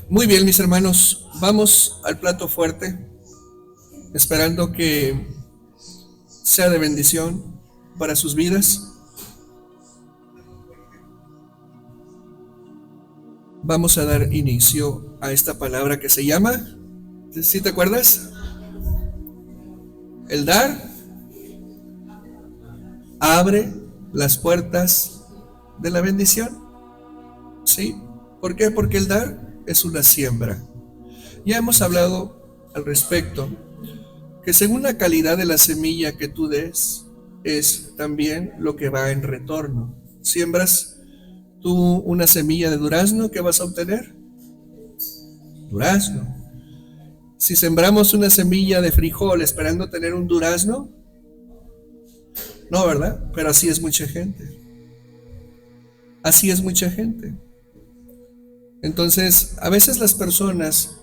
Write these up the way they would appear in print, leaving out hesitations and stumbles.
Muy bien, mis hermanos, vamos al plato fuerte, esperando que sea de bendición para sus vidas. Vamos a dar inicio a esta palabra que se llama, ¿sí te acuerdas? El dar abre las puertas de la bendición. ¿Sí? ¿Por qué? Porque el dar es una siembra. Ya hemos hablado al respecto, que según la calidad de la semilla que tú des, es también lo que va en retorno. Siembras tú una semilla de durazno, ¿qué vas a obtener? Durazno. Si sembramos una semilla de frijol esperando tener un durazno, no, ¿verdad? Pero así es mucha gente. Así es mucha gente. Entonces, a veces las personas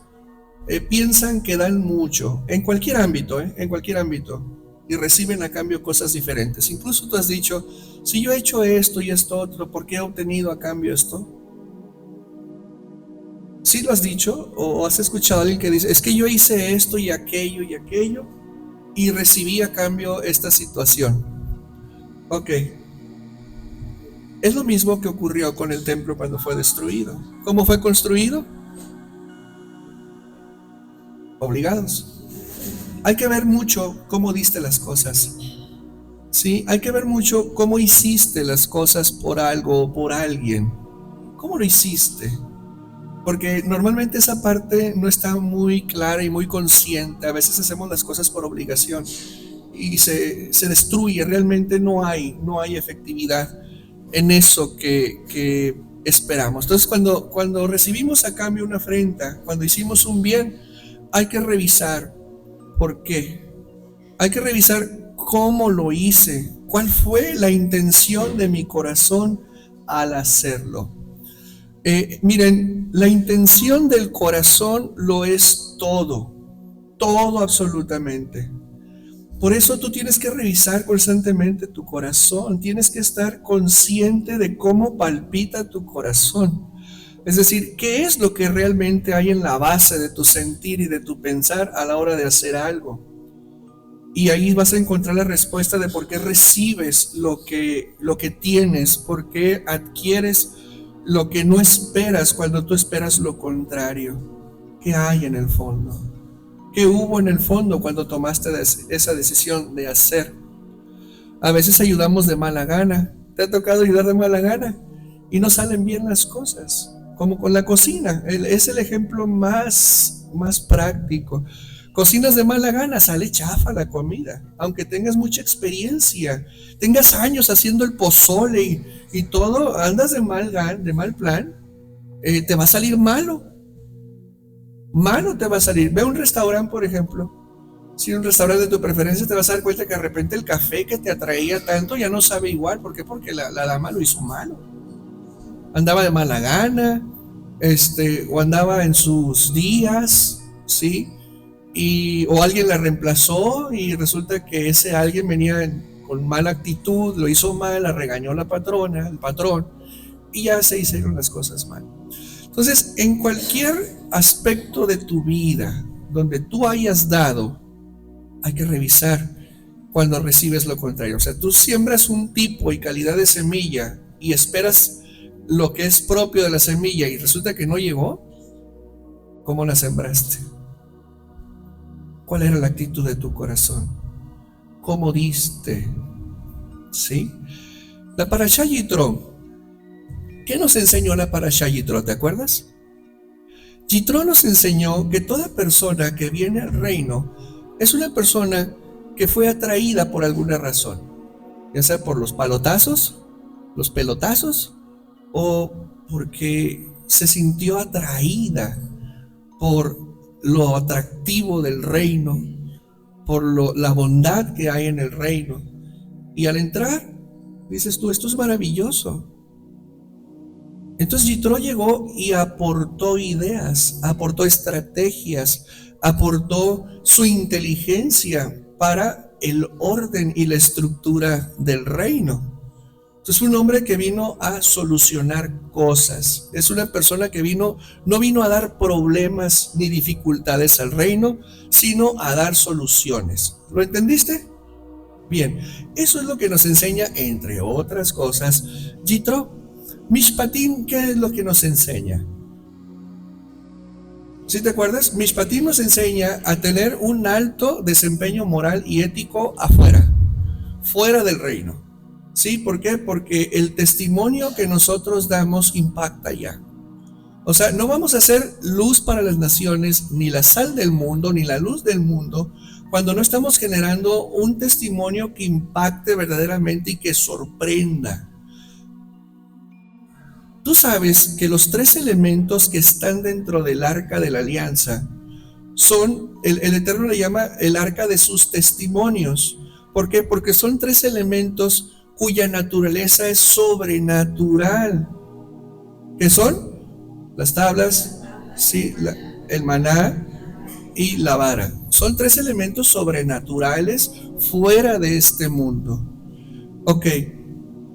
piensan que dan mucho, en cualquier ámbito, en cualquier ámbito, y reciben a cambio cosas diferentes. Incluso tú has dicho, si yo he hecho esto y esto otro, ¿por qué he obtenido a cambio esto? ¿Sí lo has dicho? ¿O has escuchado a alguien que dice, es que yo hice esto y aquello y recibí a cambio esta situación? Ok. Es lo mismo que ocurrió con el templo cuando fue destruido. ¿Cómo fue construido? Obligados. Hay que ver mucho cómo diste las cosas. Sí, hay que ver mucho cómo hiciste las cosas por algo o por alguien. ¿Cómo lo hiciste? Porque normalmente esa parte no está muy clara y muy consciente. A veces hacemos las cosas por obligación y se destruye. Realmente no hay efectividad en eso que esperamos. Entonces, cuando recibimos a cambio una afrenta, cuando hicimos un bien, hay que revisar por qué. Hay que revisar cómo lo hice, cuál fue la intención de mi corazón al hacerlo. Miren, la intención del corazón lo es todo, todo absolutamente. Por eso tú tienes que revisar constantemente tu corazón, tienes que estar consciente de cómo palpita tu corazón. Es decir, ¿qué es lo que realmente hay en la base de tu sentir y de tu pensar a la hora de hacer algo? Y ahí vas a encontrar la respuesta de por qué recibes lo que tienes, por qué adquieres lo que no esperas cuando tú esperas lo contrario. ¿Qué hay en el fondo? ¿Qué hubo en el fondo cuando tomaste esa decisión de hacer? A veces ayudamos de mala gana. ¿Te ha tocado ayudar de mala gana? Y no salen bien las cosas. Como con la cocina. Es el ejemplo más práctico. Cocinas de mala gana, sale chafa la comida. Aunque tengas mucha experiencia, tengas años haciendo el pozole y todo, andas de mal plan, te va a salir malo. Malo te va a salir. Ve a un restaurante, por ejemplo. Si un restaurante de tu preferencia, te vas a dar cuenta que de repente el café que te atraía tanto ya no sabe igual. ¿Por qué? Porque la dama lo hizo malo. Andaba de mala gana, o andaba en sus días, ¿sí? O alguien la reemplazó y resulta que ese alguien venía con mala actitud, lo hizo mal, la regañó la patrona, el patrón, y ya se hicieron las cosas mal. Entonces, en cualquier aspecto de tu vida donde tú hayas dado, hay que revisar cuando recibes lo contrario. O sea, tú siembras un tipo y calidad de semilla y esperas lo que es propio de la semilla y resulta que no llegó. ¿Cómo la sembraste? ¿Cuál era la actitud de tu corazón? ¿Cómo diste? ¿Sí? La Parashá Yitro. ¿Qué nos enseñó la Parashá Yitro? ¿Te acuerdas? Yitro nos enseñó que toda persona que viene al reino es una persona que fue atraída por alguna razón, ya sea por los palotazos, los pelotazos, o porque se sintió atraída por lo atractivo del reino, por la bondad que hay en el reino. Y al entrar, dices tú, esto es maravilloso. Entonces Yitro llegó y aportó ideas, aportó estrategias, aportó su inteligencia para el orden y la estructura del reino. Entonces fue un hombre que vino a solucionar cosas. Es una persona que no vino a dar problemas ni dificultades al reino, sino a dar soluciones. ¿Lo entendiste? Bien, eso es lo que nos enseña, entre otras cosas, Yitro. Mishpatim, ¿qué es lo que nos enseña? ¿Sí te acuerdas? Mishpatim nos enseña a tener un alto desempeño moral y ético afuera, fuera del reino. ¿Sí? ¿Por qué? Porque el testimonio que nosotros damos impacta ya. O sea, no vamos a ser luz para las naciones, ni la sal del mundo, ni la luz del mundo, cuando no estamos generando un testimonio que impacte verdaderamente y que sorprenda. Tú sabes que los tres elementos que están dentro del arca de la alianza son, el Eterno le llama el arca de sus testimonios. ¿Por qué? Porque son tres elementos cuya naturaleza es sobrenatural. ¿Qué son? Las tablas, sí, el maná y la vara. Son tres elementos sobrenaturales fuera de este mundo. Ok,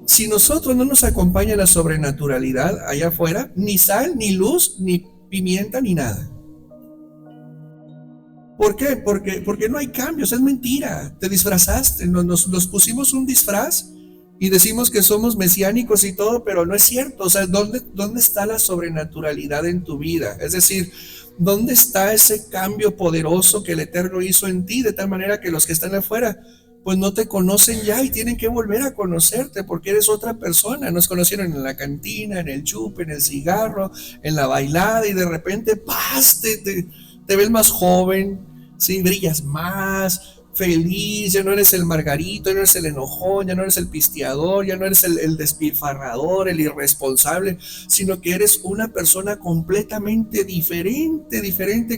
si nosotros no nos acompaña la sobrenaturalidad allá afuera, ni sal, ni luz, ni pimienta, ni nada. ¿Por qué? Porque no hay cambios, es mentira. Te disfrazaste, nos pusimos un disfraz y decimos que somos mesiánicos y todo, pero no es cierto. O sea, ¿dónde está la sobrenaturalidad en tu vida? Es decir, ¿dónde está ese cambio poderoso que el Eterno hizo en ti? De tal manera que los que están afuera, pues no te conocen ya y tienen que volver a conocerte porque eres otra persona. Nos conocieron en la cantina, en el chupe, en el cigarro, en la bailada y de repente, ¡paz! Te ves más joven, ¿sí? Brillas más, feliz, ya no eres el margarito, ya no eres el enojón, ya no eres el pisteador, ya no eres el despilfarrador, el irresponsable, sino que eres una persona completamente diferente,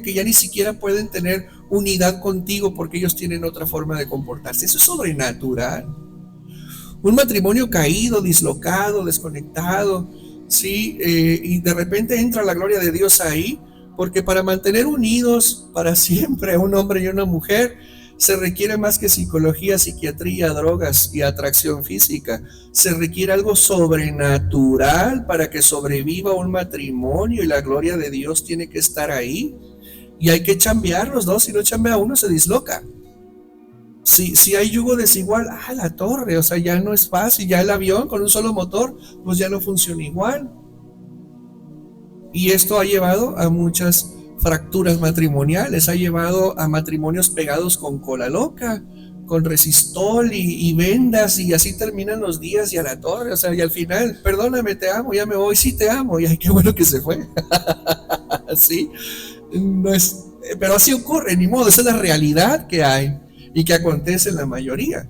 que ya ni siquiera pueden tener unidad contigo porque ellos tienen otra forma de comportarse. Eso es sobrenatural. Un matrimonio caído, dislocado, desconectado, ¿sí? Y de repente entra la gloria de Dios ahí, porque para mantener unidos para siempre a un hombre y una mujer, se requiere más que psicología, psiquiatría, drogas y atracción física. Se requiere algo sobrenatural para que sobreviva un matrimonio y la gloria de Dios tiene que estar ahí. Y hay que chambear los dos, si no chambea uno se disloca. Si hay yugo desigual, la torre, o sea, ya no es fácil, ya el avión con un solo motor, pues ya no funciona igual. Y esto ha llevado a muchas fracturas matrimoniales, ha llevado a matrimonios pegados con cola loca, con resistol y vendas, y así terminan los días y a la torre. O sea, y al final, perdóname, te amo, ya me voy, sí te amo, y ay, qué bueno que se fue. Sí, no es, pero así ocurre, ni modo, esa es la realidad que hay y que acontece en la mayoría.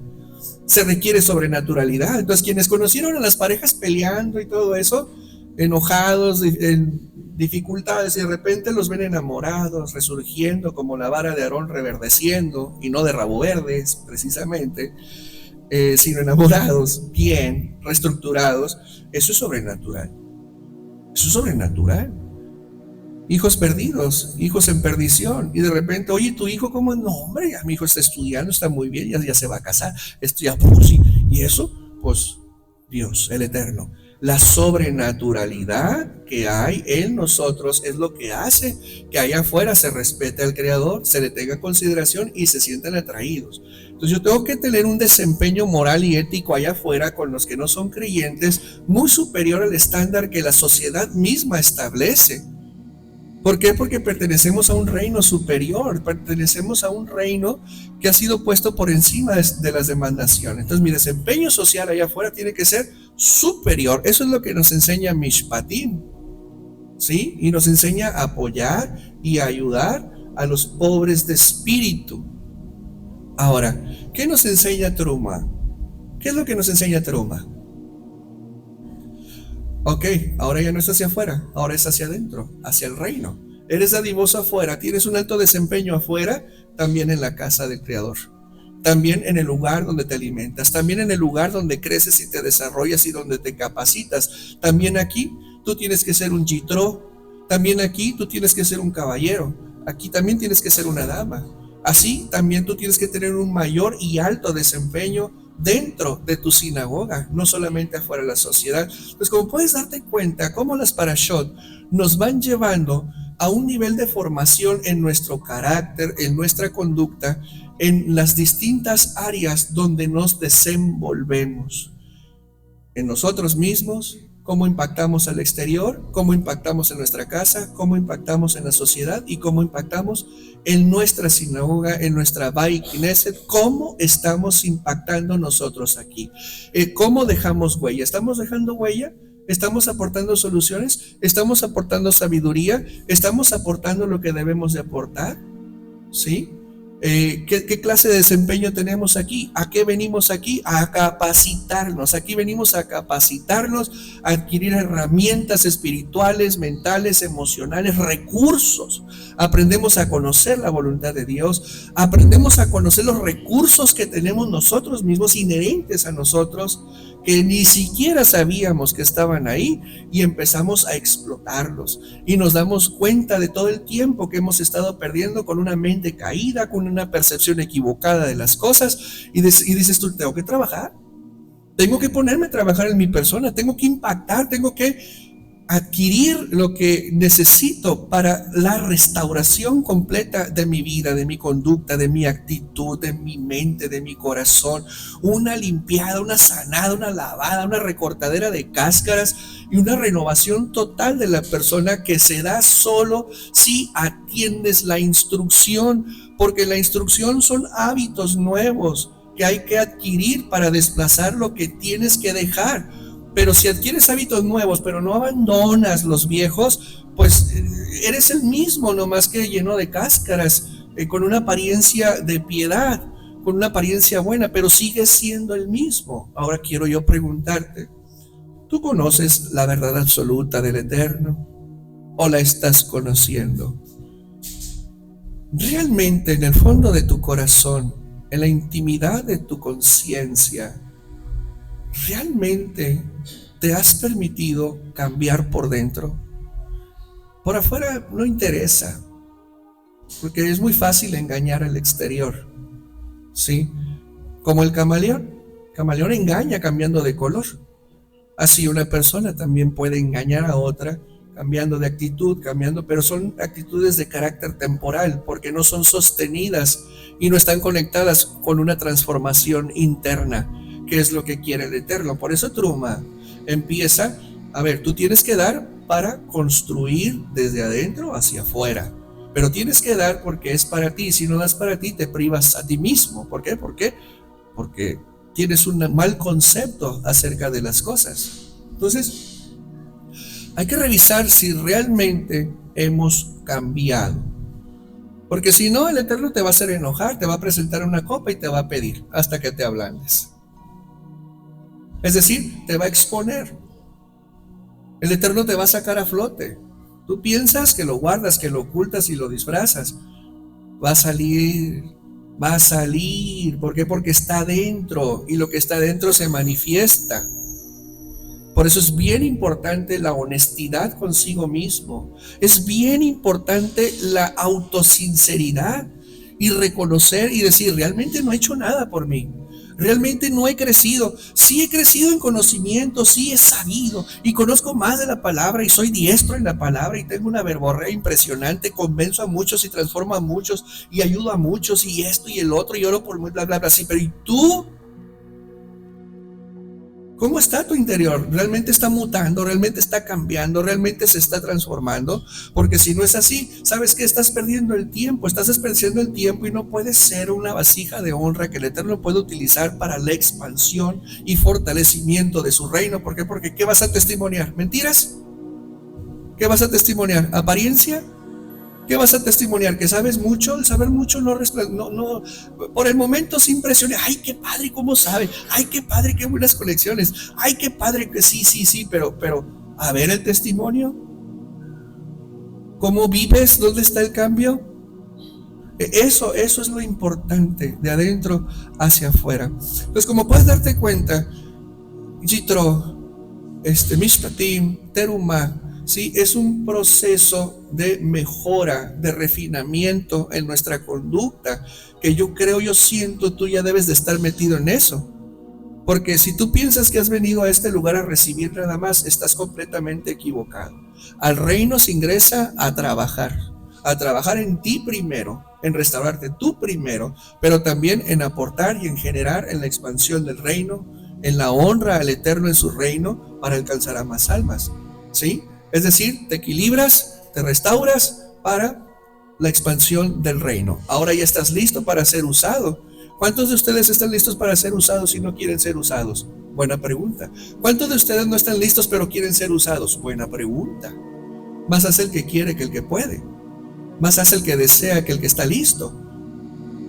Se requiere sobrenaturalidad. Entonces, quienes conocieron a las parejas peleando y todo eso, enojados, en dificultades, y de repente los ven enamorados, resurgiendo como la vara de Aarón reverdeciendo, y no de rabo verdes precisamente, sino enamorados, bien, reestructurados. Eso es sobrenatural. Eso es sobrenatural. Hijos perdidos, hijos en perdición, y de repente, oye, tu hijo, ¿cómo? No, hombre, ya mi hijo está estudiando, está muy bien, ya se va a casar, esto ya, pues sí. Y eso, pues, Dios, el Eterno. La sobrenaturalidad que hay en nosotros es lo que hace que allá afuera se respete al Creador, se le tenga consideración y se sientan atraídos. Entonces yo tengo que tener un desempeño moral y ético allá afuera con los que no son creyentes muy superior al estándar que la sociedad misma establece. ¿Por qué? Porque pertenecemos a un reino superior, pertenecemos a un reino que ha sido puesto por encima de las demás naciones. Entonces mi desempeño social allá afuera tiene que ser superior. Eso es lo que nos enseña Mishpatim, ¿sí? Y nos enseña a apoyar y a ayudar a los pobres de espíritu. Ahora, ¿qué nos enseña Truma? ¿Qué es lo que nos enseña Truma? Ok, ahora ya no es hacia afuera, ahora es hacia adentro, hacia el reino. Eres dadivoso afuera, tienes un alto desempeño afuera, también en la casa del Creador. También en el lugar donde te alimentas, también en el lugar donde creces y te desarrollas y donde te capacitas. También aquí tú tienes que ser un Yitro, también aquí tú tienes que ser un caballero, aquí también tienes que ser una dama. Así también tú tienes que tener un mayor y alto desempeño dentro de tu sinagoga, no solamente afuera de la sociedad. Pues como puedes darte cuenta, cómo las parashot nos van llevando a un nivel de formación en nuestro carácter, en nuestra conducta, en las distintas áreas donde nos desenvolvemos, en nosotros mismos, cómo impactamos al exterior, cómo impactamos en nuestra casa, cómo impactamos en la sociedad y cómo impactamos en nuestra sinagoga, en nuestra Beit Knesset, cómo estamos impactando nosotros aquí, cómo dejamos huella. ¿Estamos dejando huella? ¿Estamos aportando soluciones? ¿Estamos aportando sabiduría? ¿Estamos aportando lo que debemos de aportar? ¿Sí? ¿Qué clase de desempeño tenemos aquí? ¿A qué venimos aquí? A capacitarnos. Aquí venimos a capacitarnos, a adquirir herramientas espirituales, mentales, emocionales, recursos. Aprendemos a conocer la voluntad de Dios, aprendemos a conocer los recursos que tenemos nosotros mismos, inherentes a nosotros, que ni siquiera sabíamos que estaban ahí, y empezamos a explotarlos y nos damos cuenta de todo el tiempo que hemos estado perdiendo con una mente caída, con una percepción equivocada de las cosas, y dices tú, tengo que trabajar, tengo que ponerme a trabajar en mi persona, tengo que impactar, tengo que adquirir lo que necesito para la restauración completa de mi vida, de mi conducta, de mi actitud, de mi mente, de mi corazón. Una limpiada, una sanada, una lavada, una recortadera de cáscaras y una renovación total de la persona, que se da solo si atiendes la instrucción, porque la instrucción son hábitos nuevos que hay que adquirir para desplazar lo que tienes que dejar. Pero si adquieres hábitos nuevos, pero no abandonas los viejos, pues eres el mismo, nomás que lleno de cáscaras, con una apariencia de piedad, con una apariencia buena, pero sigues siendo el mismo. Ahora quiero yo preguntarte, ¿tú conoces la verdad absoluta del Eterno o la estás conociendo? Realmente en el fondo de tu corazón, en la intimidad de tu conciencia, ¿realmente te has permitido cambiar por dentro? Por afuera no interesa, porque es muy fácil engañar al exterior, ¿sí? Como el camaleón. El camaleón engaña cambiando de color. Así una persona también puede engañar a otra cambiando de actitud, pero son actitudes de carácter temporal, porque no son sostenidas y no están conectadas con una transformación interna, que es lo que quiere el Eterno. Por eso Truma empieza, a ver, tú tienes que dar para construir desde adentro hacia afuera, pero tienes que dar porque es para ti. Si no das para ti, te privas a ti mismo. ¿Por qué? Porque tienes un mal concepto acerca de las cosas. Entonces, hay que revisar si realmente hemos cambiado, porque si no, el Eterno te va a hacer enojar, te va a presentar una copa y te va a pedir hasta que te ablandes. Es decir, te va a exponer. El Eterno te va a sacar a flote. Tú piensas que lo guardas, que lo ocultas y lo disfrazas. Va a salir. ¿Por qué? Porque está dentro, y lo que está dentro se manifiesta. Por eso es bien importante la honestidad consigo mismo. Es bien importante la autosinceridad y reconocer y decir, realmente no he hecho nada por mí. Realmente no he crecido. Sí he crecido en conocimiento, sí he sabido y conozco más de la palabra y soy diestro en la palabra y tengo una verborrea impresionante, convenzo a muchos y transformo a muchos y ayudo a muchos y esto y el otro y oro por muy bla bla bla. Sí, pero ¿y tú? ¿Cómo está tu interior? ¿Realmente está mutando? ¿Realmente está cambiando? ¿Realmente se está transformando? Porque si no es así, ¿sabes qué? Estás perdiendo el tiempo, estás desperdiciando el tiempo y no puedes ser una vasija de honra que el Eterno puede utilizar para la expansión y fortalecimiento de su reino. ¿Por qué? Porque ¿qué vas a testimoniar? ¿Mentiras? ¿Qué vas a testimoniar? ¿Apariencia? ¿Qué vas a testimoniar? ¿Que sabes mucho? El saber mucho no, por el momento se impresiona. Ay, qué padre, cómo sabe. Ay, qué padre, qué buenas conexiones. Ay, qué padre, que sí, pero, a ver el testimonio. ¿Cómo vives? ¿Dónde está el cambio? Eso es lo importante, de adentro hacia afuera. Pues como puedes darte cuenta, Yitro, Mishpatim, Terumá, ¿sí? Es un proceso de mejora, de refinamiento en nuestra conducta, que yo siento, tú ya debes de estar metido en eso. Porque si tú piensas que has venido a este lugar a recibir nada más, estás completamente equivocado. Al reino se ingresa a trabajar en ti primero, en restaurarte tú primero, pero también en aportar y en generar en la expansión del reino, en la honra al Eterno en su reino para alcanzar a más almas. ¿Sí? Es decir, te equilibras, te restauras para la expansión del reino. Ahora ya estás listo para ser usado. ¿Cuántos de ustedes están listos para ser usados y no quieren ser usados? Buena pregunta. ¿Cuántos de ustedes no están listos pero quieren ser usados? Buena pregunta. Más hace el que quiere que el que puede. Más hace el que desea que el que está listo.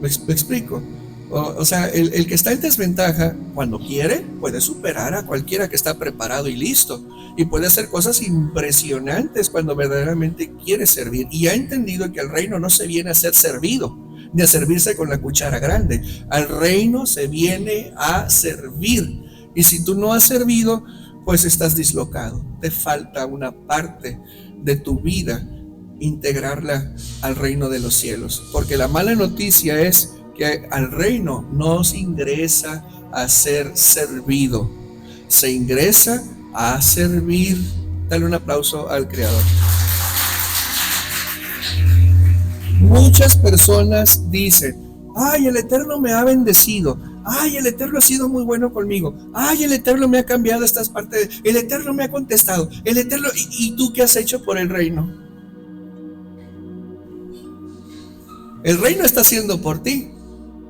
¿Me explico? O sea, el que está en desventaja, cuando quiere, puede superar a cualquiera que está preparado y listo. Y puede hacer cosas impresionantes cuando verdaderamente quiere servir. Y ha entendido que el reino no se viene a ser servido, ni a servirse con la cuchara grande. Al reino se viene a servir. Y si tú no has servido, pues estás dislocado. Te falta una parte de tu vida integrarla al reino de los cielos. Porque la mala noticia es que al reino no se ingresa a ser servido, se ingresa a servir. Dale un aplauso al Creador. Muchas personas dicen: ay, el Eterno me ha bendecido, ay, el Eterno ha sido muy bueno conmigo, ay, el Eterno me ha cambiado estas partes, el Eterno me ha contestado, el Eterno. ¿Y tú qué has hecho por el reino? El reino está haciendo por ti.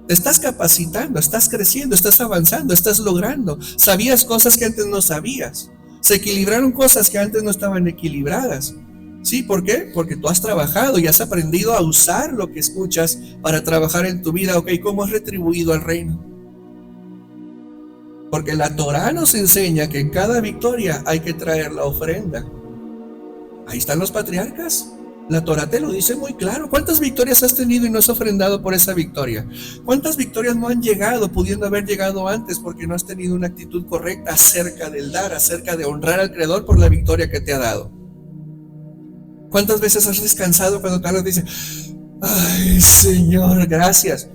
Te estás capacitando, estás creciendo, estás avanzando, estás logrando. Sabías cosas que antes no sabías. Se equilibraron cosas que antes no estaban equilibradas. ¿Sí? ¿Por qué? Porque tú has trabajado y has aprendido a usar lo que escuchas para trabajar en tu vida. Ok, ¿cómo has retribuido al reino? Porque la Torá nos enseña que en cada victoria hay que traer la ofrenda. Ahí están los patriarcas. La Torá te lo dice muy claro. ¿Cuántas victorias has tenido y no has ofrendado por esa victoria? ¿Cuántas victorias no han llegado, pudiendo haber llegado antes, porque no has tenido una actitud correcta acerca del dar, acerca de honrar al Creador por la victoria que te ha dado? ¿Cuántas veces has descansado cuando te hablas y dices: ay, Señor, gracias?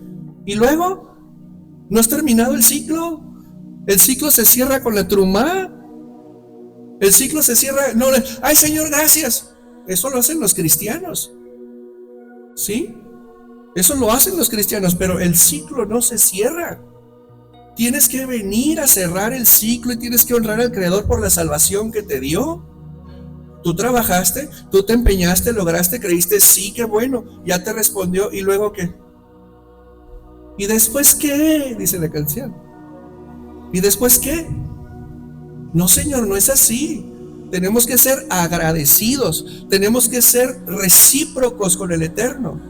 Y luego, ¿no has terminado el ciclo? El ciclo se cierra con la trumá. El ciclo se cierra, no, ay, Señor, gracias. Eso lo hacen los cristianos, ¿sí? Eso lo hacen los cristianos, pero el ciclo no se cierra. Tienes que venir a cerrar el ciclo y tienes que honrar al Creador por la salvación que te dio. Tú trabajaste, tú te empeñaste, lograste, creíste, sí, qué bueno, ya te respondió, ¿y luego qué? ¿Y después qué? Dice la canción. ¿Y después qué? No, Señor, no es así. Tenemos que ser agradecidos, tenemos que ser recíprocos con el Eterno.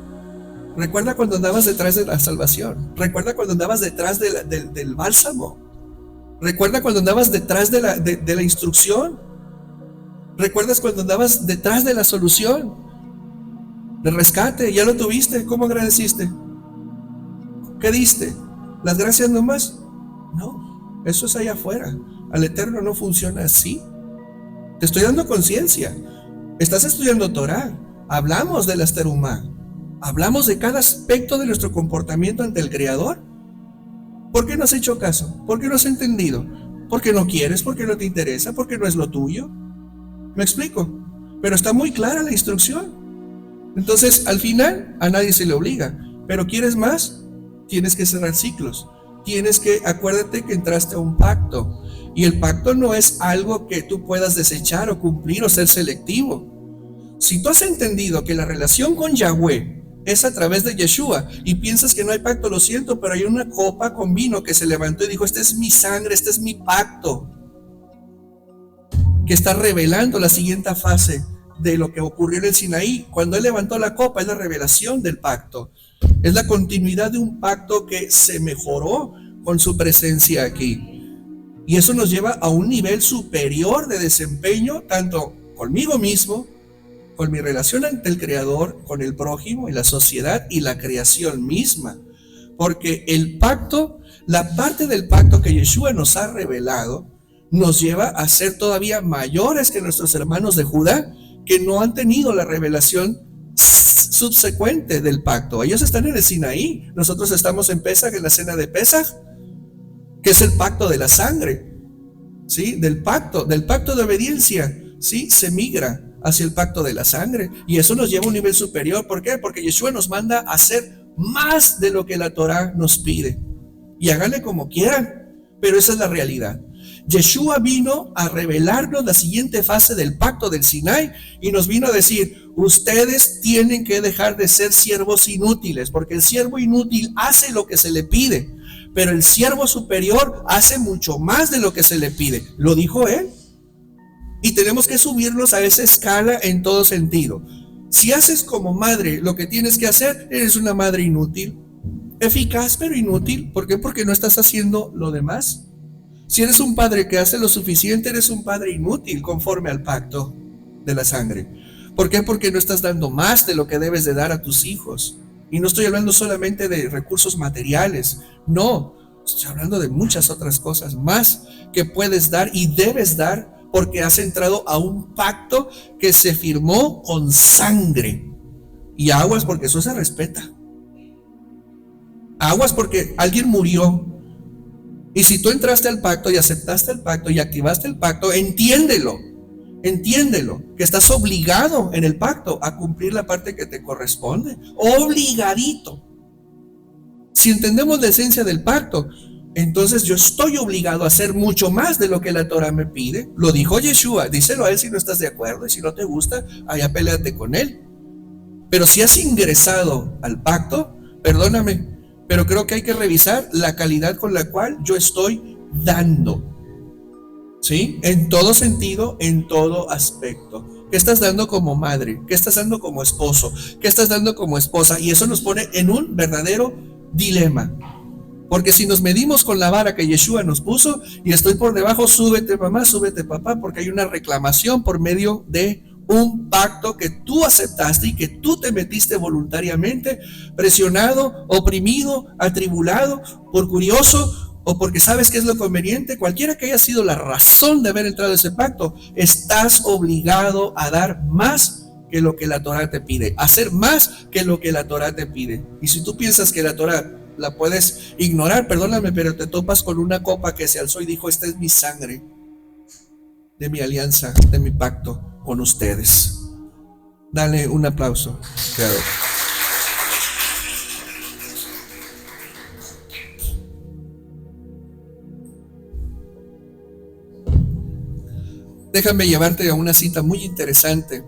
Recuerda cuando andabas detrás de la salvación, recuerda cuando andabas detrás del bálsamo, recuerda cuando andabas detrás de la instrucción, recuerdas cuando andabas detrás de la solución, del rescate. Ya lo tuviste, ¿cómo agradeciste? ¿Qué diste? ¿Las gracias nomás? No, eso es allá afuera. Al Eterno no funciona así. Te estoy dando conciencia. Estás estudiando Torah. Hablamos de las terumá. Hablamos de cada aspecto de nuestro comportamiento ante el Creador. ¿Por qué no has hecho caso? ¿Por qué no has entendido? ¿Por qué no quieres? ¿Por qué no te interesa? ¿Por qué no es lo tuyo? ¿Me explico? Pero está muy clara la instrucción. Entonces, al final, a nadie se le obliga. Pero ¿quieres más? Tienes que cerrar ciclos. Acuérdate que entraste a un pacto. Y el pacto no es algo que tú puedas desechar o cumplir o ser selectivo. Si tú has entendido que la relación con Yahweh es a través de Yeshua y piensas que no hay pacto, lo siento, pero hay una copa con vino que se levantó y dijo: esta es mi sangre, este es mi pacto, que está revelando la siguiente fase de lo que ocurrió en el Sinaí. Cuando él levantó la copa, es la revelación del pacto, es la continuidad de un pacto que se mejoró con su presencia aquí. Y eso nos lleva a un nivel superior de desempeño, tanto conmigo mismo, con mi relación ante el Creador, con el prójimo y la sociedad y la creación misma. Porque el pacto, la parte del pacto que Yeshua nos ha revelado, nos lleva a ser todavía mayores que nuestros hermanos de Judá, que no han tenido la revelación subsecuente del pacto. Ellos están en el Sinaí, nosotros estamos en Pesaj, en la cena de Pesaj. que es el pacto de la sangre, ¿sí? Del pacto de obediencia, ¿sí? Se migra hacia el pacto de la sangre, y eso nos lleva a un nivel superior. ¿Por qué? Porque Yeshua nos manda a hacer más de lo que la Torah nos pide, y háganle como quieran, pero esa es la realidad. Yeshua vino a revelarnos la siguiente fase del pacto del Sinai, y nos vino a decir: ustedes tienen que dejar de ser siervos inútiles, porque el siervo inútil hace lo que se le pide, pero el siervo superior hace mucho más de lo que se le pide. Lo dijo él. Y tenemos que subirnos a esa escala en todo sentido. Si haces como madre lo que tienes que hacer, eres una madre inútil. Eficaz, pero inútil. ¿Por qué? Porque no estás haciendo lo demás. Si eres un padre que hace lo suficiente, eres un padre inútil conforme al pacto de la sangre. ¿Por qué? Porque no estás dando más de lo que debes de dar a tus hijos. Y no estoy hablando solamente de recursos materiales. No, estoy hablando de muchas otras cosas más que puedes dar y debes dar, porque has entrado a un pacto que se firmó con sangre. Y aguas, porque eso se respeta. Aguas, porque alguien murió. Y si tú entraste al pacto y aceptaste el pacto y activaste el pacto, entiéndelo, que estás obligado en el pacto a cumplir la parte que te corresponde. Obligadito. Si entendemos la esencia del pacto, entonces yo estoy obligado a hacer mucho más de lo que la Torah me pide. Lo dijo Yeshua, díselo a él si no estás de acuerdo, y si no te gusta, allá peleate con él. Pero si has ingresado al pacto, perdóname, pero creo que hay que revisar la calidad con la cual yo estoy dando, ¿sí? En todo sentido, en todo aspecto. ¿Qué estás dando como madre? ¿Qué estás dando como esposo? ¿Qué estás dando como esposa? Y eso nos pone en un verdadero dilema. Porque si nos medimos con la vara que Yeshua nos puso y estoy por debajo, súbete mamá, súbete papá, porque hay una reclamación por medio de un pacto que tú aceptaste y que tú te metiste voluntariamente, presionado, oprimido, atribulado, por curioso o porque sabes que es lo conveniente. Cualquiera que haya sido la razón de haber entrado a ese pacto, estás obligado a dar más que lo que la Torah te pide, hacer más que lo que la Torah te pide. Y si tú piensas que la Torah la puedes ignorar, perdóname, pero te topas con una copa que se alzó y dijo: esta es mi sangre de mi alianza, de mi pacto con ustedes. Dale un aplauso, claro. Déjame llevarte a una cita muy interesante.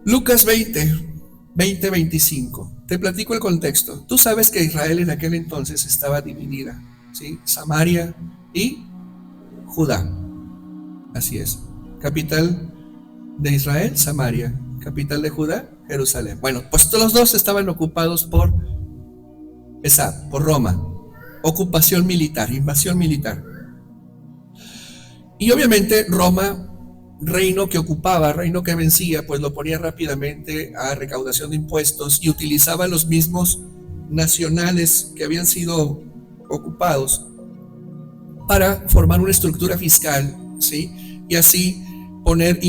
Lucas 20-25. Te platico el contexto. Tú sabes que Israel en aquel entonces estaba dividida, ¿sí? Samaria y Judá. Así es. Capital de Israel, Samaria. Capital de Judá, Jerusalén. Bueno, pues los dos estaban ocupados por Roma. Ocupación militar, invasión militar. Y obviamente Roma, reino que ocupaba, reino que vencía, pues lo ponía rápidamente a recaudación de impuestos y utilizaba los mismos nacionales que habían sido ocupados para formar una estructura fiscal, ¿sí? Y así imponer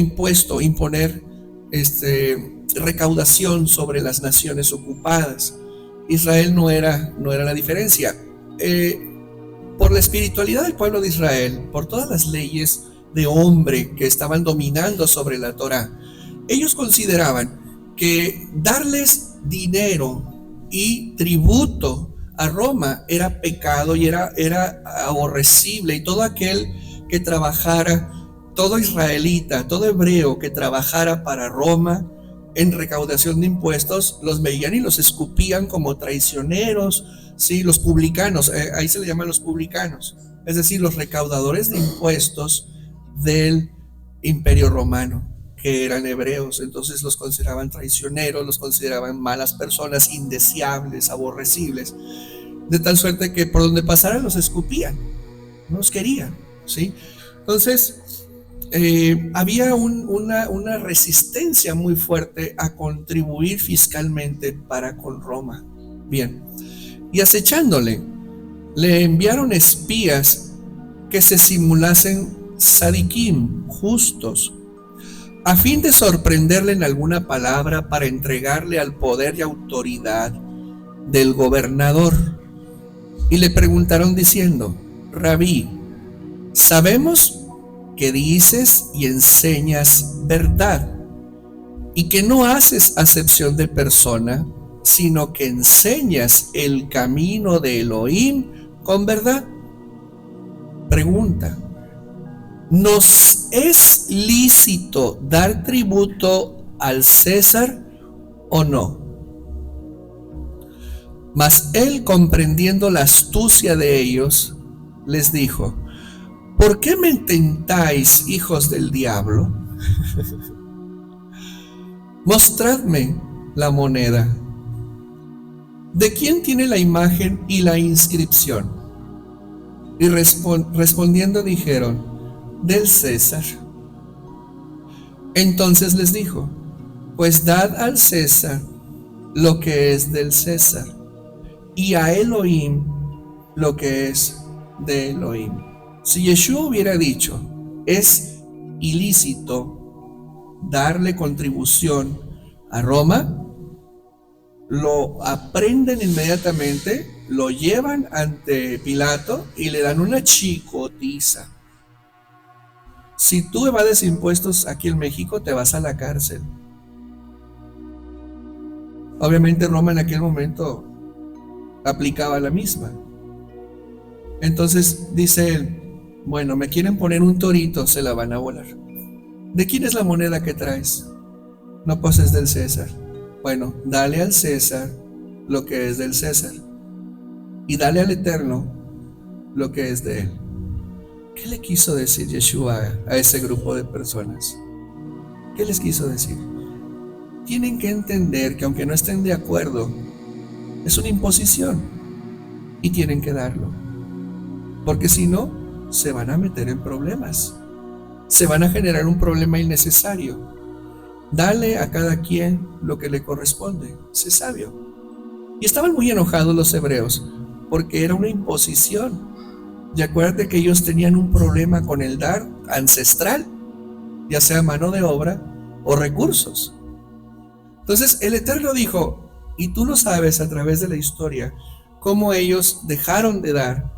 recaudación sobre las naciones ocupadas. Israel no era la diferencia. Por la espiritualidad del pueblo de Israel, por todas las leyes de hombre que estaban dominando sobre la Torah, ellos consideraban que darles dinero y tributo a Roma era pecado y era aborrecible, y todo aquel que trabajara, todo israelita, todo hebreo que trabajara para Roma en recaudación de impuestos, los veían y los escupían como traicioneros, ¿sí? Los publicanos, ahí se le llaman los publicanos, es decir, los recaudadores de impuestos del Imperio Romano, que eran hebreos. Entonces los consideraban traicioneros, los consideraban malas personas, indeseables, aborrecibles, de tal suerte que por donde pasaran los escupían, no los querían, ¿sí? Entonces había una resistencia muy fuerte a contribuir fiscalmente para con Roma. Bien, y acechándole, le enviaron espías que se simulasen sadiquim, justos, a fin de sorprenderle en alguna palabra para entregarle al poder y autoridad del gobernador. Y le preguntaron diciendo: Rabí, sabemos que dices y enseñas verdad, y que no haces acepción de persona, sino que enseñas el camino de Elohim con verdad. Pregunta: ¿nos es lícito dar tributo al César o no? Mas él, comprendiendo la astucia de ellos, les dijo: ¿por qué me tentáis, hijos del diablo? Mostradme la moneda. ¿De quién tiene la imagen y la inscripción? Y respondiendo dijeron: del César. Entonces les dijo: pues dad al César lo que es del César, y a Elohim lo que es de Elohim. Si Yeshua hubiera dicho: es ilícito darle contribución a Roma, lo aprenden inmediatamente, lo llevan ante Pilato y le dan una chicotiza. Si tú evades impuestos aquí en México, te vas a la cárcel. Obviamente Roma en aquel momento aplicaba la misma. Entonces dice él: bueno, me quieren poner un torito, se la van a volar. ¿De quién es la moneda que traes? No, pues es del César. Bueno, dale al César lo que es del César, y dale al Eterno lo que es de él. ¿Qué le quiso decir Yeshua a ese grupo de personas? ¿Qué les quiso decir? Tienen que entender que aunque no estén de acuerdo, es una imposición y tienen que darlo, porque si no, se van a meter en problemas, se van a generar un problema innecesario. Dale a cada quien lo que le corresponde, sé sabio. Y estaban muy enojados los hebreos, porque era una imposición. Y acuérdate que ellos tenían un problema con el dar ancestral, ya sea mano de obra o recursos. Entonces el Eterno dijo: y tú lo sabes a través de la historia, cómo ellos dejaron de dar,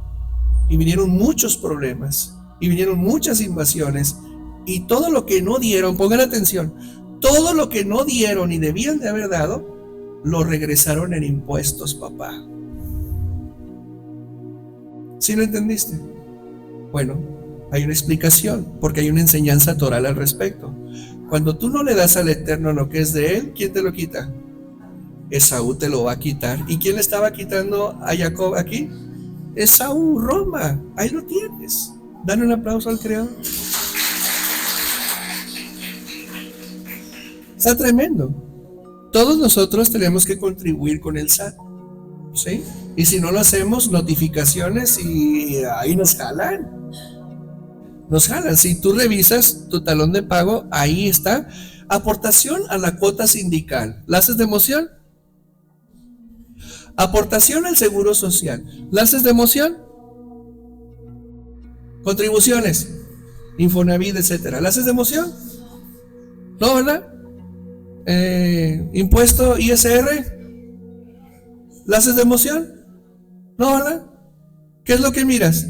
y vinieron muchos problemas, y vinieron muchas invasiones, y todo lo que no dieron, pongan atención, todo lo que no dieron y debían de haber dado, lo regresaron en impuestos, papá. ¿Sí lo entendiste? Bueno, hay una explicación, porque hay una enseñanza toral al respecto. Cuando tú no le das al Eterno lo que es de él, ¿quién te lo quita? Esaú te lo va a quitar. ¿Y quién le estaba quitando a Jacob aquí? Esaú, Roma. Ahí lo tienes. Dale un aplauso al Creador. Está tremendo. Todos nosotros tenemos que contribuir con el SAT, ¿sí? Y si no lo hacemos, notificaciones y ahí nos jalan. Nos jalan. Si tú revisas tu talón de pago, ahí está: aportación a la cuota sindical. ¿La haces de emoción? Aportación al seguro social. ¿La haces de emoción? Contribuciones, Infonavit, etcétera. ¿La haces de emoción? No, ¿verdad? Impuesto ISR. ¿La haces de emoción? No, ¿verdad? ¿Qué es lo que miras?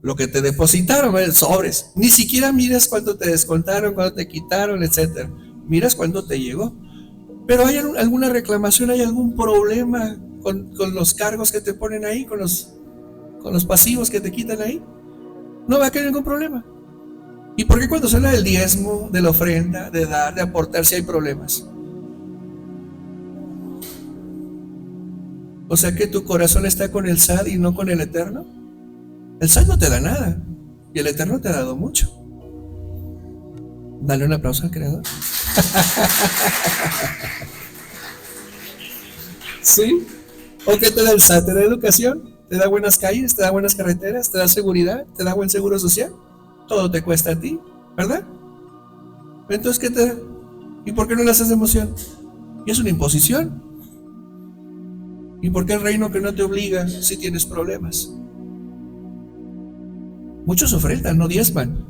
Lo que te depositaron, sobres. Ni siquiera miras cuánto te descontaron, cuánto te quitaron, etcétera. Miras cuánto te llegó. Pero hay alguna reclamación, hay algún problema con los cargos que te ponen ahí, con los pasivos que te quitan ahí. No va a haber ningún problema. ¿Y por qué cuando se habla del diezmo, de la ofrenda, de dar, de aportar, si hay problemas? O sea que tu corazón está con el SAT y no con el Eterno. El SAT no te da nada y el Eterno te ha dado mucho. Dale un aplauso al Creador. ¿Sí? ¿O qué te da el SAT? ¿Te da educación? ¿Te da buenas calles? ¿Te da buenas carreteras? ¿Te da seguridad? ¿Te da buen seguro social? Todo te cuesta a ti, ¿verdad? Entonces, ¿qué te da? ¿Y por qué no le haces de emoción? Y es una imposición. ¿Y por qué el reino que no te obliga si tienes problemas? Muchos ofrendan, no diezman.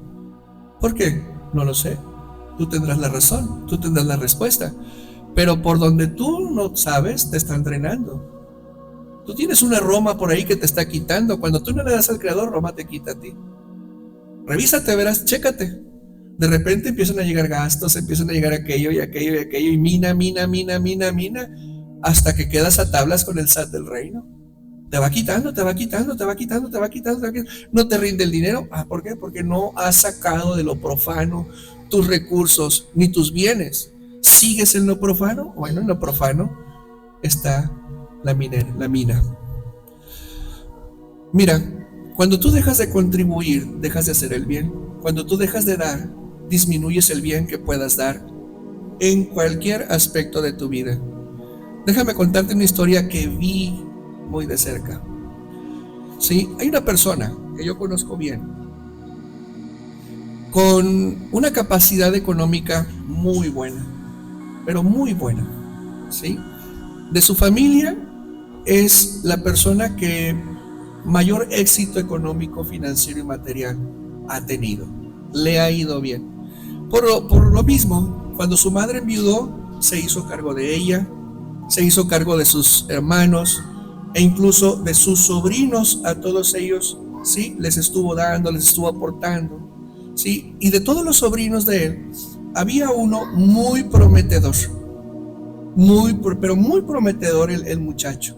¿Por qué? No lo sé. Tú tendrás la razón, tú tendrás la respuesta. Pero por donde tú no sabes, te están drenando. Tú tienes una Roma por ahí que te está quitando. Cuando tú no le das al Creador, Roma te quita a ti. Revísate, verás, chécate. De repente empiezan a llegar gastos, empiezan a llegar aquello y aquello y aquello, y mina, hasta que quedas a tablas con el SAT del reino. Te va quitando, te va quitando, te va quitando, te va quitando, te va quitando. No te rinde el dinero. ¿Por qué? Porque no has sacado de lo profano tus recursos ni tus bienes. ¿Sigues en lo profano? Bueno, en lo profano está la mina. Mira, cuando tú dejas de contribuir, dejas de hacer el bien. Cuando tú dejas de dar, disminuyes el bien que puedas dar en cualquier aspecto de tu vida. Déjame contarte una historia que vi muy de cerca. Sí, hay una persona que yo conozco bien, con una capacidad económica muy buena, pero muy buena, ¿sí? De su familia es la persona que mayor éxito económico, financiero y material ha tenido. Le ha ido bien. Por lo mismo, cuando su madre enviudó, se hizo cargo de ella, se hizo cargo de sus hermanos e incluso de sus sobrinos. A todos ellos, sí, les estuvo dando, les estuvo aportando, sí. Y de todos los sobrinos de él, había uno muy prometedor, pero muy prometedor el muchacho.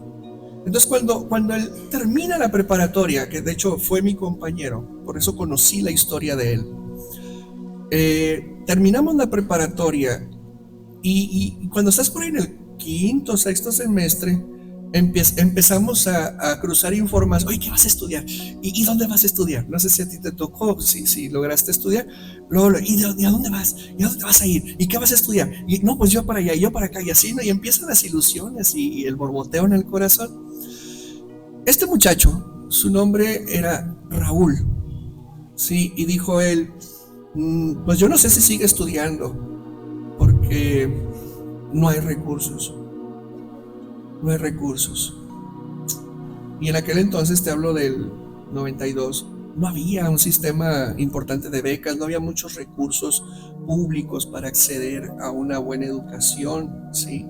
Entonces cuando él termina la preparatoria, que de hecho fue mi compañero, por eso conocí la historia de él, terminamos la preparatoria y cuando estás por ahí en el quinto, sexto semestre, empezamos a cruzar información. Oye, ¿qué vas a estudiar? ¿Y dónde vas a estudiar? No sé si a ti te tocó, si lograste estudiar. ¿Y a dónde vas? ¿Y a dónde te vas a ir? ¿Y qué vas a estudiar? Y no, pues yo para allá, y yo para acá, y así, ¿no? Y empiezan las ilusiones y el borboteo en el corazón. Este muchacho, su nombre era Raúl, sí, y dijo él, pues yo no sé si sigue estudiando, porque no hay recursos, no hay recursos. Y en aquel entonces, te hablo del 92, no había un sistema importante de becas, no había muchos recursos públicos para acceder a una buena educación, ¿sí?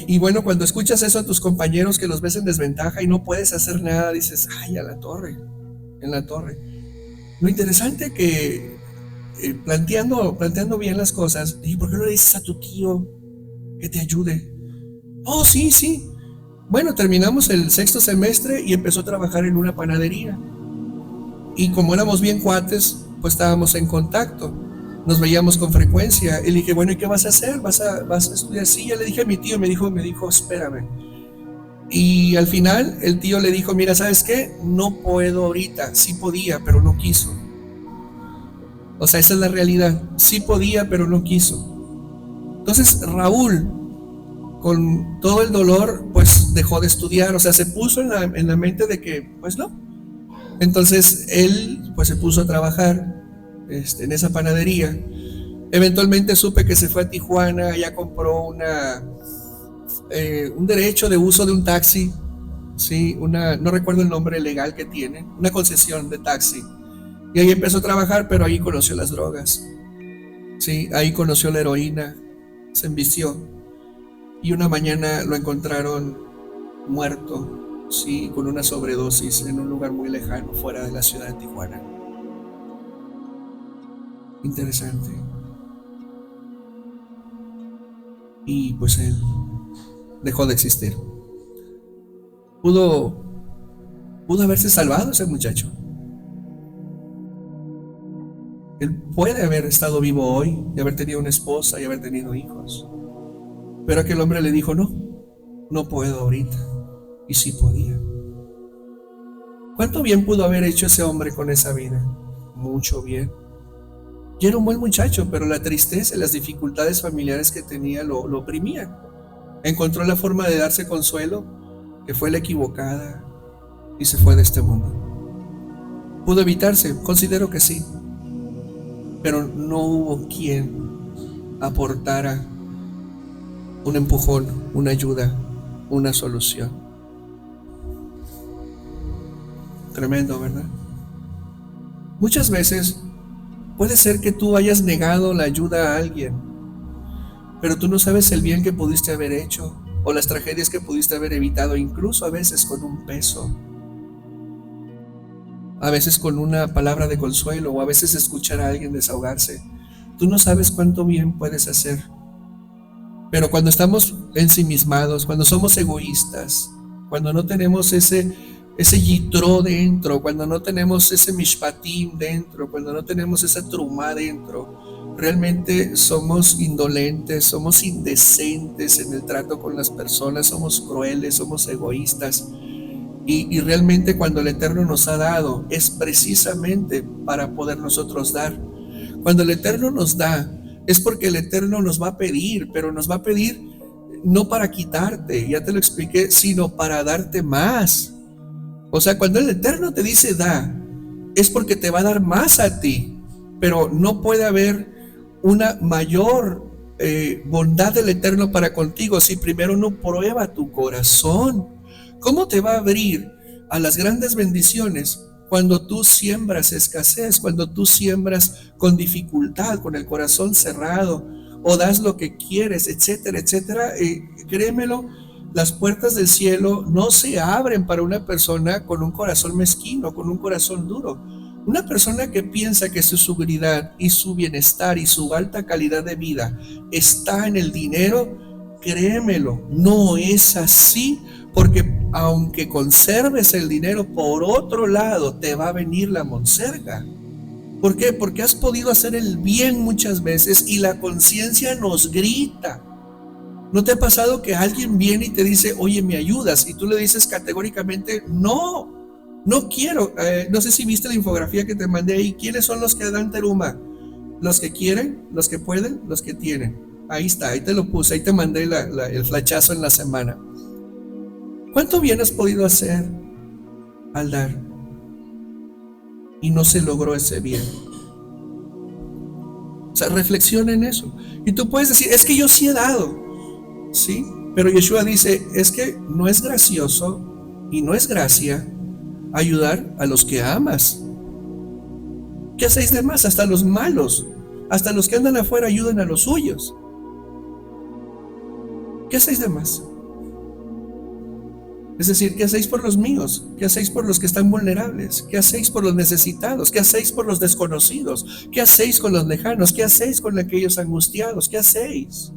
Y bueno, cuando escuchas eso a tus compañeros que los ves en desventaja y no puedes hacer nada, dices, ay, a la torre, en la torre. Lo interesante que planteando bien las cosas, dije, ¿por qué no le dices a tu tío que te ayude? Oh, sí, sí. Bueno, terminamos el sexto semestre y empezó a trabajar en una panadería. Y como éramos bien cuates, pues estábamos en contacto. Nos veíamos con frecuencia. Y le dije, bueno, ¿y qué vas a hacer? ¿Vas a estudiar? Sí, ya le dije a mi tío, me dijo, espérame. Y al final el tío le dijo, mira, ¿sabes qué? No puedo ahorita. Sí podía, pero no quiso. O sea, esa es la realidad. Sí podía, pero no quiso. Entonces Raúl, con todo el dolor, pues dejó de estudiar. O sea, se puso en la mente de que, pues no. Entonces él, pues se puso a trabajar en esa panadería. Eventualmente supe que se fue a Tijuana, ya compró un derecho de uso de un taxi, ¿sí? No recuerdo el nombre legal que tiene, una concesión de taxi. Y ahí empezó a trabajar, pero ahí conoció las drogas, ¿sí? Ahí conoció la heroína, se envició. Y una mañana lo encontraron muerto, ¿sí? Con una sobredosis en un lugar muy lejano, fuera de la ciudad de Tijuana. Interesante. Y pues él dejó de existir. Pudo haberse salvado ese muchacho. Él puede haber estado vivo hoy, y haber tenido una esposa y haber tenido hijos. Pero aquel hombre le dijo, no puedo ahorita. Y sí podía. ¿Cuánto bien pudo haber hecho ese hombre con esa vida? Mucho bien. Y era un buen muchacho, pero la tristeza y las dificultades familiares que tenía lo oprimían. Encontró la forma de darse consuelo, que fue la equivocada, y se fue de este mundo. ¿Pudo evitarse? Considero que sí. Pero no hubo quien aportara un empujón, una ayuda, una solución. Tremendo, ¿verdad? Muchas veces puede ser que tú hayas negado la ayuda a alguien, pero tú no sabes el bien que pudiste haber hecho o las tragedias que pudiste haber evitado, incluso a veces con un peso, a veces con una palabra de consuelo, o a veces escuchar a alguien desahogarse. Tú no sabes cuánto bien puedes hacer. Pero cuando estamos ensimismados, cuando somos egoístas, cuando no tenemos ese yitro dentro, cuando no tenemos ese mishpatim dentro, cuando no tenemos esa trumá dentro, realmente somos indolentes, somos indecentes en el trato con las personas, somos crueles, somos egoístas. Y realmente cuando el Eterno nos ha dado, es precisamente para poder nosotros dar. Cuando el Eterno nos da, es porque el Eterno nos va a pedir, pero nos va a pedir no para quitarte, ya te lo expliqué, sino para darte más. O sea, cuando el Eterno te dice da, es porque te va a dar más a ti, pero no puede haber una mayor bondad del Eterno para contigo si primero no prueba tu corazón. ¿Cómo te va a abrir a las grandes bendiciones cuando tú siembras escasez, cuando tú siembras con dificultad, con el corazón cerrado, o das lo que quieres, etcétera, etcétera? Créemelo, las puertas del cielo no se abren para una persona con un corazón mezquino, con un corazón duro. Una persona que piensa que su seguridad y su bienestar y su alta calidad de vida está en el dinero, créemelo, no es así, porque aunque conserves el dinero, por otro lado te va a venir la monserga. ¿Por qué? Porque has podido hacer el bien muchas veces y la conciencia nos grita. ¿No te ha pasado que alguien viene y te dice, oye, ¿me ayudas? Y tú le dices categóricamente, no quiero. No sé si viste la infografía que te mandé ahí. ¿Quiénes son los que dan teruma? Los que quieren, los que pueden, los que tienen. Ahí está, ahí te lo puse, ahí te mandé el flachazo en la semana. ¿Cuánto bien has podido hacer al dar? Y no se logró ese bien. O sea, reflexiona en eso. Y tú puedes decir, es que yo sí he dado. Sí, pero Yeshua dice, es que no es gracioso y no es gracia ayudar a los que amas. ¿Qué hacéis de más? Hasta los malos, hasta los que andan afuera ayudan a los suyos. ¿Qué hacéis de más? Es decir, ¿qué hacéis por los míos? ¿Qué hacéis por los que están vulnerables? ¿Qué hacéis por los necesitados? ¿Qué hacéis por los desconocidos? ¿Qué hacéis con los lejanos? ¿Qué hacéis con aquellos angustiados? ¿Qué hacéis?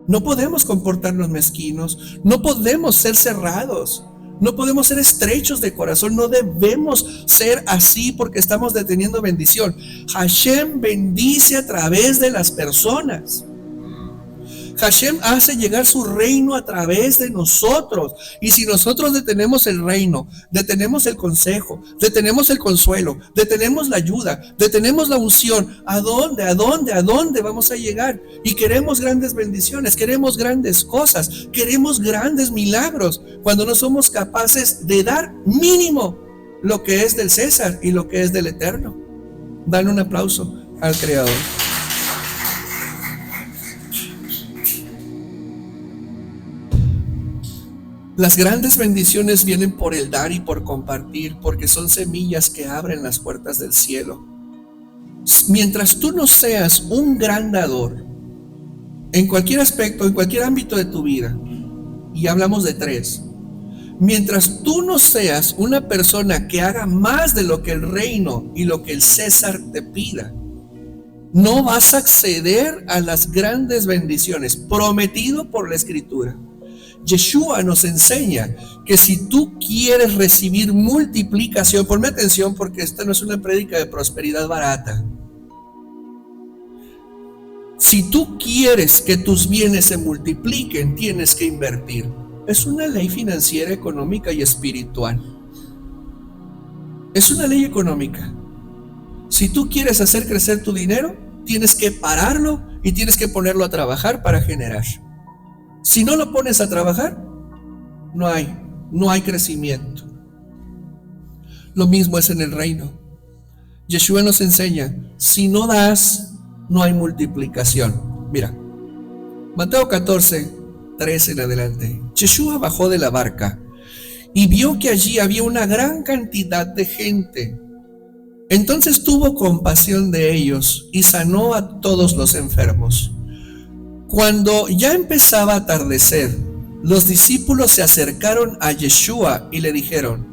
No podemos comportarnos mezquinos, no podemos ser cerrados, no podemos ser estrechos de corazón, no debemos ser así porque estamos deteniendo bendición. Hashem bendice a través de las personas. Hashem hace llegar su reino a través de nosotros. Y si nosotros detenemos el reino, detenemos el consejo, detenemos el consuelo, detenemos la ayuda, detenemos la unción, ¿a dónde vamos a llegar? Y queremos grandes bendiciones, queremos grandes cosas, queremos grandes milagros, cuando no somos capaces de dar mínimo lo que es del César y lo que es del Eterno. Dale un aplauso al Creador. Las grandes bendiciones vienen por el dar y por compartir, porque son semillas que abren las puertas del cielo. Mientras tú no seas un gran dador, en cualquier aspecto, en cualquier ámbito de tu vida, y hablamos de 3, mientras tú no seas una persona que haga más de lo que el reino y lo que el César te pida, no vas a acceder a las grandes bendiciones prometido por la Escritura. Yeshua nos enseña que si tú quieres recibir multiplicación, ponme atención porque esta no es una prédica de prosperidad barata. Si tú quieres que tus bienes se multipliquen, tienes que invertir. Es una ley financiera, económica y espiritual. Es una ley económica. Si tú quieres hacer crecer tu dinero, tienes que pararlo y tienes que ponerlo a trabajar para generar. Si no lo pones a trabajar, no hay crecimiento. Lo mismo es en el reino. Yeshua nos enseña, si no das, no hay multiplicación. Mira, Mateo 14, 13 en adelante. Yeshua bajó de la barca y vio que allí había una gran cantidad de gente. Entonces tuvo compasión de ellos y sanó a todos los enfermos. Cuando ya empezaba a atardecer, los discípulos se acercaron a Yeshua y le dijeron: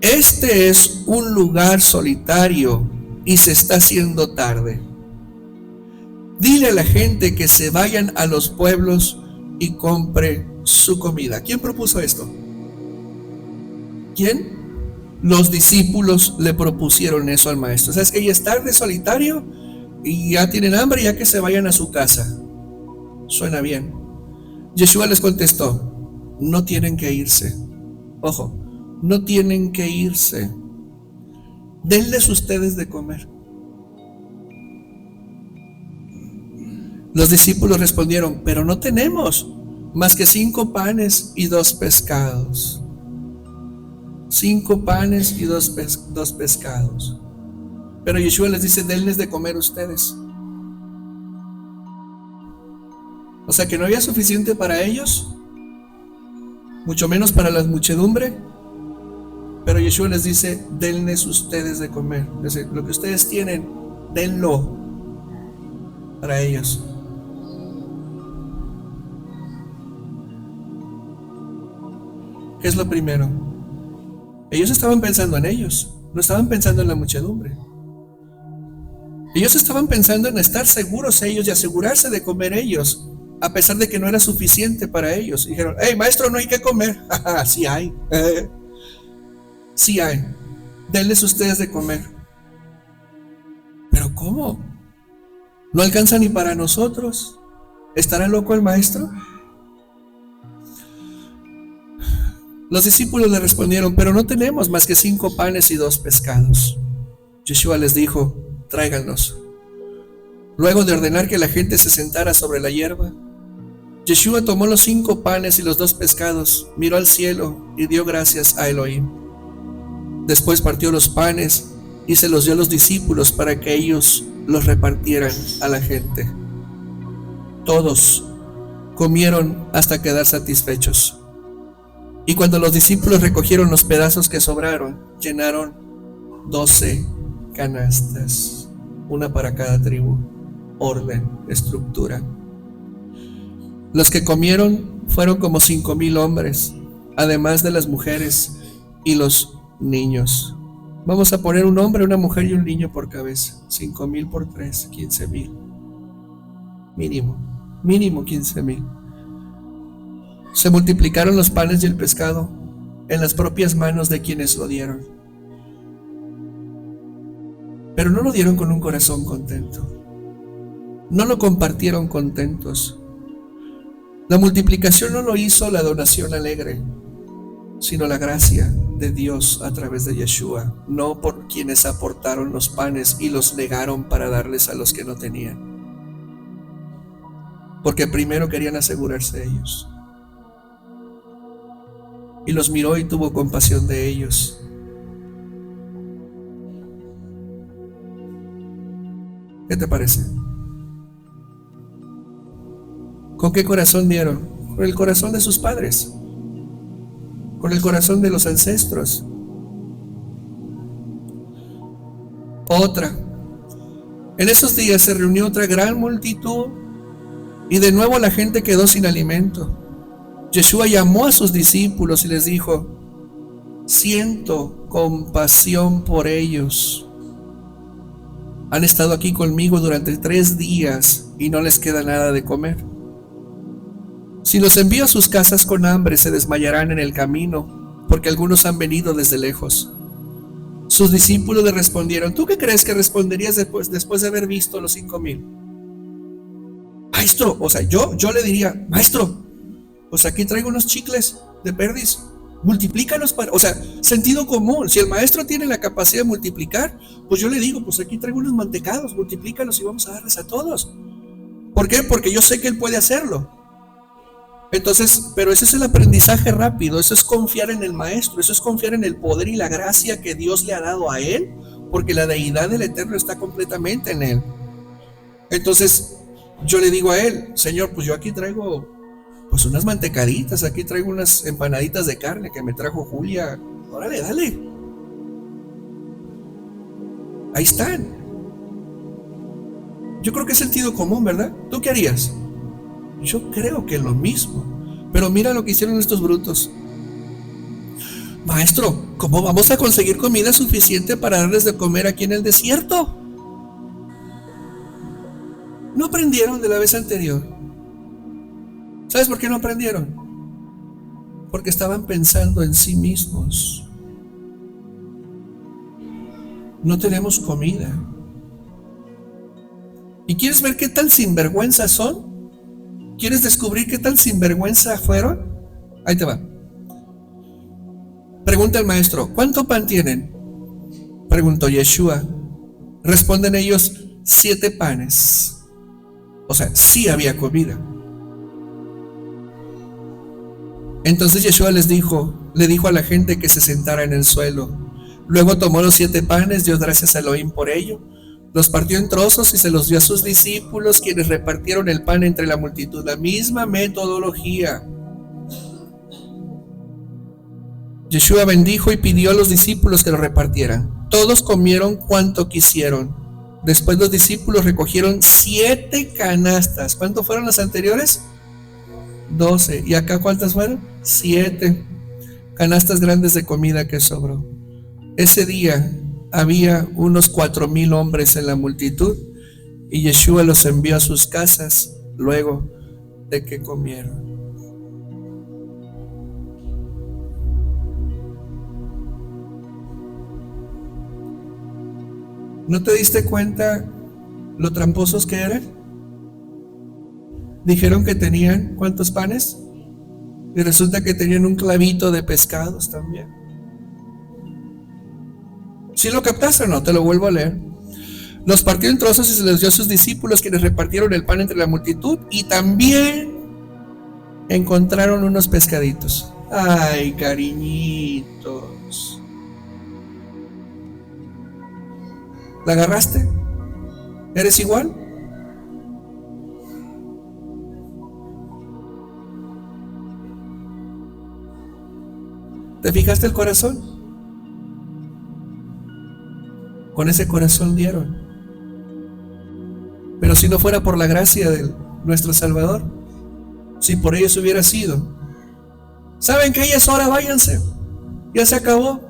este es un lugar solitario y se está haciendo tarde. Dile a la gente que se vayan a los pueblos y compre su comida. ¿Quién propuso esto? ¿Quién? Los discípulos le propusieron eso al maestro. O sea, es que ya es tarde, solitario, y ya tienen hambre, ya que se vayan a su casa. Suena bien. Yeshua les contestó: no tienen que irse. Ojo, no tienen que irse. Denles ustedes de comer. Los discípulos respondieron: pero no tenemos más que 5 panes y 2 pescados. 5 panes y 2 pescados. Pero Yeshua les dice: denles de comer ustedes. O sea que no había suficiente para ellos, mucho menos para la muchedumbre. Pero Yeshua les dice: denles ustedes de comer. Es decir, lo que ustedes tienen, denlo para ellos. ¿Qué es lo primero? Ellos estaban pensando en ellos, no estaban pensando en la muchedumbre. Ellos estaban pensando en estar seguros ellos y asegurarse de comer ellos, a pesar de que no era suficiente para ellos. Dijeron: hey, maestro, no hay que comer. Sí hay. Sí hay. Denles ustedes de comer. ¿Pero cómo? ¿No alcanza ni para nosotros? ¿Estará loco el maestro? Los discípulos le respondieron: pero no tenemos más que 5 panes y 2 pescados. Yeshua les dijo: tráiganlos. Luego de ordenar que la gente se sentara sobre la hierba, Yeshua tomó los 5 panes y los 2 pescados, miró al cielo y dio gracias a Elohim. Después partió los panes y se los dio a los discípulos para que ellos los repartieran a la gente. Todos comieron hasta quedar satisfechos. Y cuando los discípulos recogieron los pedazos que sobraron, llenaron 12 canastas, una para cada tribu. Orden, estructura. Los que comieron fueron como 5,000 hombres, además de las mujeres y los niños. Vamos a poner un hombre, una mujer y un niño por cabeza. 5,000 por 3, 15,000. Mínimo 15,000. Se multiplicaron los panes y el pescado en las propias manos de quienes lo dieron. Pero no lo dieron con un corazón contento. No lo compartieron contentos. La multiplicación no lo hizo la donación alegre, sino la gracia de Dios a través de Yeshua, no por quienes aportaron los panes y los negaron para darles a los que no tenían. Porque primero querían asegurarse ellos. Y los miró y tuvo compasión de ellos. ¿Qué te parece? ¿Con qué corazón dieron? Con el corazón de sus padres, con el corazón de los ancestros. Otra. En esos días se reunió otra gran multitud y de nuevo la gente quedó sin alimento. Yeshua llamó a sus discípulos y les dijo: siento compasión por ellos. Han estado aquí conmigo durante 3 días y no les queda nada de comer. Si los envío a sus casas con hambre, se desmayarán en el camino, porque algunos han venido desde lejos. Sus discípulos le respondieron: ¿tú qué crees que responderías después de haber visto los 5,000? Maestro, o sea, yo le diría: maestro, pues aquí traigo unos chicles de perdiz, multiplícalos para, o sea, sentido común. Si el maestro tiene la capacidad de multiplicar, pues yo le digo: pues aquí traigo unos mantecados, multiplícalos y vamos a darles a todos. ¿Por qué? Porque yo sé que él puede hacerlo. Entonces, pero ese es el aprendizaje rápido, eso es confiar en el maestro, eso es confiar en el poder y la gracia que Dios le ha dado a él, porque la deidad del Eterno está completamente en él. Entonces, yo le digo a él: Señor, pues yo aquí traigo pues unas mantecaditas, aquí traigo unas empanaditas de carne que me trajo Julia. Órale, dale. Ahí están. Yo creo que es sentido común, ¿verdad? ¿Tú qué harías? Yo creo que lo mismo. Pero mira lo que hicieron estos brutos. Maestro, ¿cómo vamos a conseguir comida suficiente para darles de comer aquí en el desierto? No aprendieron de la vez anterior. ¿Sabes por qué no aprendieron? Porque estaban pensando en sí mismos. No tenemos comida. ¿Y quieres ver qué tan sinvergüenza son? ¿Quieres descubrir qué tan sinvergüenza fueron? Ahí te va. Pregunta el maestro, ¿cuánto pan tienen? Preguntó Yeshua. Responden ellos, 7 panes. O sea, sí había comida. Entonces Yeshua le dijo a la gente que se sentara en el suelo. Luego tomó los 7 panes, dio gracias a Elohim por ello, los partió en trozos y se los dio a sus discípulos, quienes repartieron el pan entre la multitud. La misma metodología. Yeshua bendijo y pidió a los discípulos que lo repartieran. Todos comieron cuanto quisieron. Después los discípulos recogieron 7 canastas. ¿Cuántos fueron las anteriores? 12. ¿Y acá cuántas fueron? 7 canastas grandes de comida que sobró. Ese día había unos 4,000 hombres en la multitud y Yeshua los envió a sus casas luego de que comieron. ¿No te diste cuenta lo tramposos que eran? Dijeron que tenían ¿cuántos panes? Y resulta que tenían un clavito de pescados también. ¿Sí lo captaste o no? Te lo vuelvo a leer. Los partió en trozos y se los dio a sus discípulos, quienes repartieron el pan entre la multitud, y también encontraron unos pescaditos. Ay, cariñitos. ¿La agarraste? ¿Eres igual? ¿Te fijaste el corazón? Con ese corazón dieron. Pero si no fuera por la gracia de nuestro Salvador, si por ellos hubiera sido, ¿saben que ya es hora? Váyanse, ya se acabó.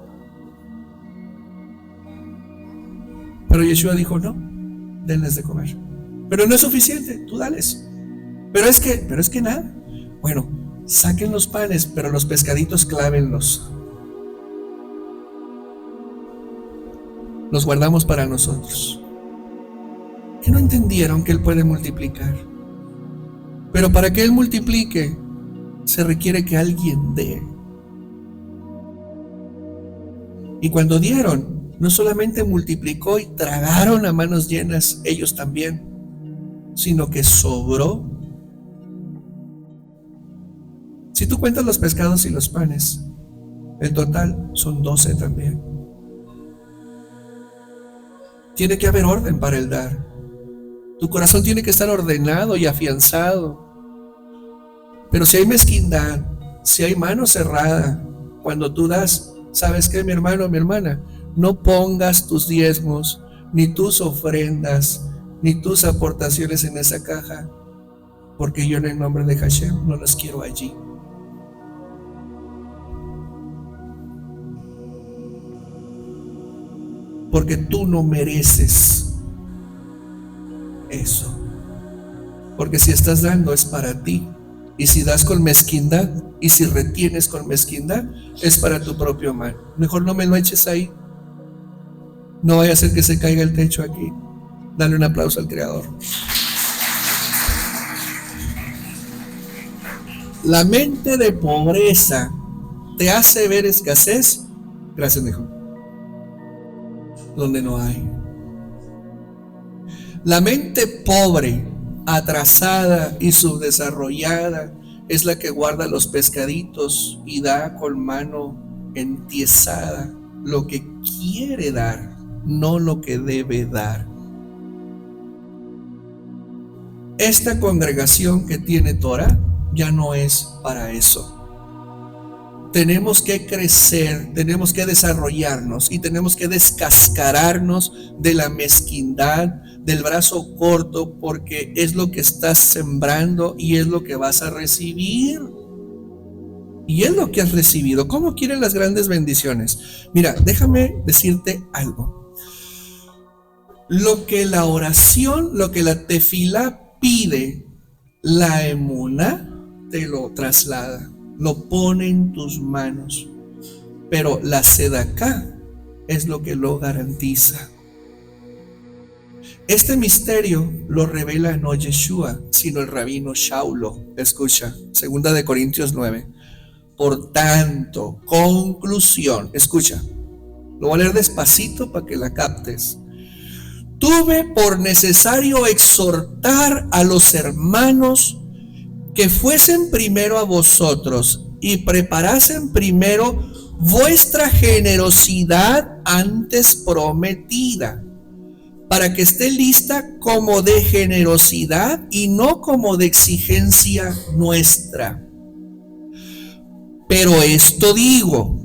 Pero Yeshua dijo, no, denles de comer. Pero no es suficiente, tú dales. Pero es que nada. Bueno, saquen los panes, pero los pescaditos clávenlos. Los guardamos para nosotros. Que no entendieron que Él puede multiplicar. Pero para que Él multiplique, se requiere que alguien dé. Y cuando dieron, no solamente multiplicó y tragaron a manos llenas ellos también, sino que sobró. Si tú cuentas los pescados y los panes, en total son 12 también. Tiene que haber orden para el dar. Tu corazón tiene que estar ordenado y afianzado. Pero si hay mezquindad, si hay mano cerrada, cuando tú das, ¿sabes qué, mi hermano, mi hermana? No pongas tus diezmos, ni tus ofrendas, ni tus aportaciones en esa caja, porque yo en el nombre de Hashem no las quiero allí. Porque tú no mereces eso. Porque si estás dando es para ti. Y si das con mezquindad, y si retienes con mezquindad, es para tu propio mal. Mejor no me lo eches ahí. No vaya a ser que se caiga el techo aquí. Dale un aplauso al Creador. La mente de pobreza te hace ver escasez. Gracias, hijo. Donde no hay. La mente pobre, atrasada y subdesarrollada es la que guarda los pescaditos y da con mano entiesada lo que quiere dar, no lo que debe dar. Esta congregación que tiene Torah ya no es para eso. tenemos que crecer, tenemos que desarrollarnos y tenemos que descascararnos de la mezquindad, del brazo corto, porque es lo que estás sembrando y es lo que vas a recibir. Y es lo que has recibido. ¿Cómo quieren las grandes bendiciones? Mira, déjame decirte algo. Lo que la oración, lo que la tefilá pide, la emuná te lo traslada, lo pone en tus manos. Pero la sedaká es lo que lo garantiza. Este misterio lo revela no Yeshua, sino el rabino Shaulo. Escucha, 2 Corintios 9. Por tanto, conclusión, escucha, lo voy a leer despacito para que la captes. Tuve por necesario exhortar a los hermanos que fuesen primero a vosotros y preparasen primero vuestra generosidad antes prometida, para que esté lista como de generosidad y no como de exigencia nuestra. Pero esto digo,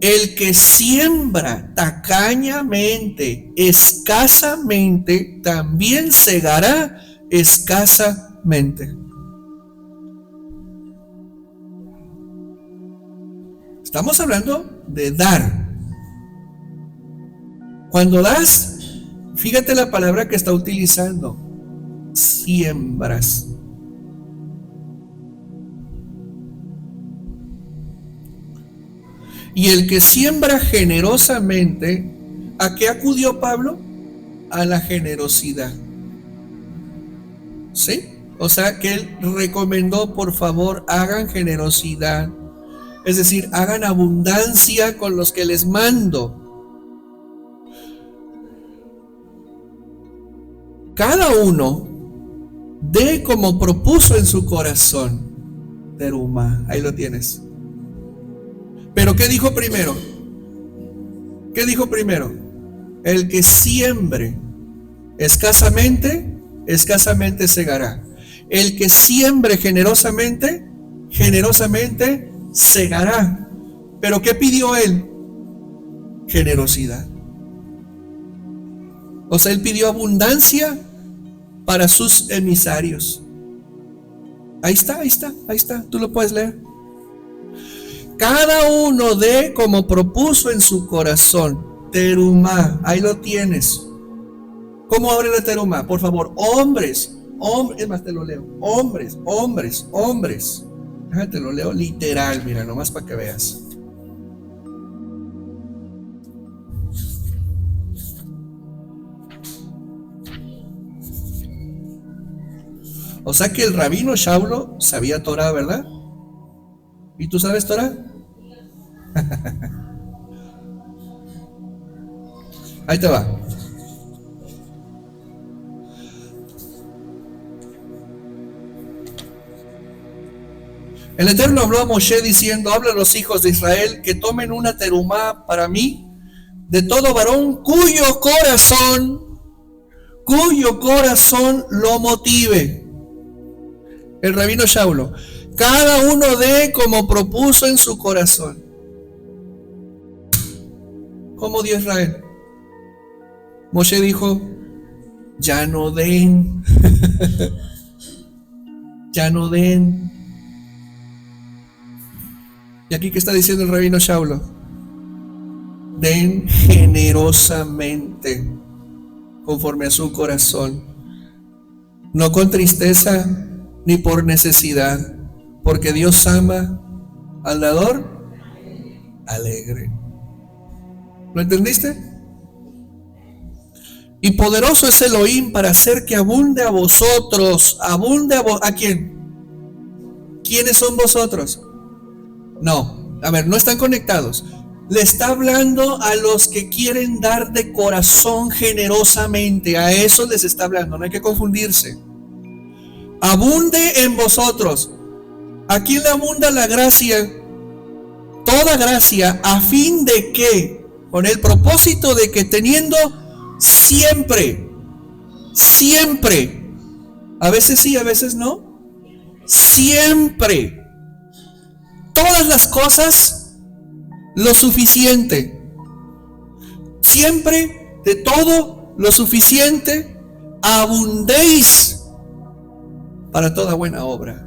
el que siembra tacañamente, escasamente, también segará escasamente. Estamos hablando de dar. Cuando das, fíjate la palabra que está utilizando, siembras. Y el que siembra generosamente, ¿a qué acudió Pablo? A la generosidad. ¿Sí? O sea que él recomendó, por favor, hagan generosidad. Es decir, hagan abundancia con los que les mando. Cada uno dé como propuso en su corazón. Teruma, ahí lo tienes. Pero ¿qué dijo primero? ¿Qué dijo primero? El que siembre escasamente, escasamente segará. El que siembre generosamente, generosamente segará. ¿Pero qué pidió él? Generosidad. O sea, él pidió abundancia para sus emisarios. Ahí está, ahí está, ahí está. Tú lo puedes leer. Cada uno dé como propuso en su corazón. Terumá, ahí lo tienes. ¿Cómo abre la terumá? Por favor, hombres, es más, te lo leo. Hombres. Déjate, lo leo literal, mira, nomás para que veas. O sea que el rabino Shaulo sabía Torah, ¿verdad? ¿Y tú sabes Torah? Ahí te va. El Eterno habló a Moshe diciendo: habla a los hijos de Israel que tomen una terumá para mí de todo varón cuyo corazón lo motive. El rabino Shaulo: cada uno dé como propuso en su corazón. ¿Cómo dio Israel? Moshe dijo: ya no den. Ya no den. ¿Y aquí qué está diciendo el rabino Shaulo? Den generosamente, conforme a su corazón, no con tristeza ni por necesidad, porque Dios ama al dador alegre. ¿Lo entendiste? Y poderoso es Elohim para hacer que abunde a vosotros. ¿A quién? ¿Quiénes son vosotros? No, a ver, no están conectados. Le está hablando a los que quieren dar de corazón generosamente. A eso les está hablando, no hay que confundirse. Abunde en vosotros. ¿A quién le abunda la gracia? Toda gracia, a fin de que, con el propósito de que teniendo siempre, a veces sí, a veces no, siempre todas las cosas lo suficiente. Siempre de todo lo suficiente, abundéis para toda buena obra.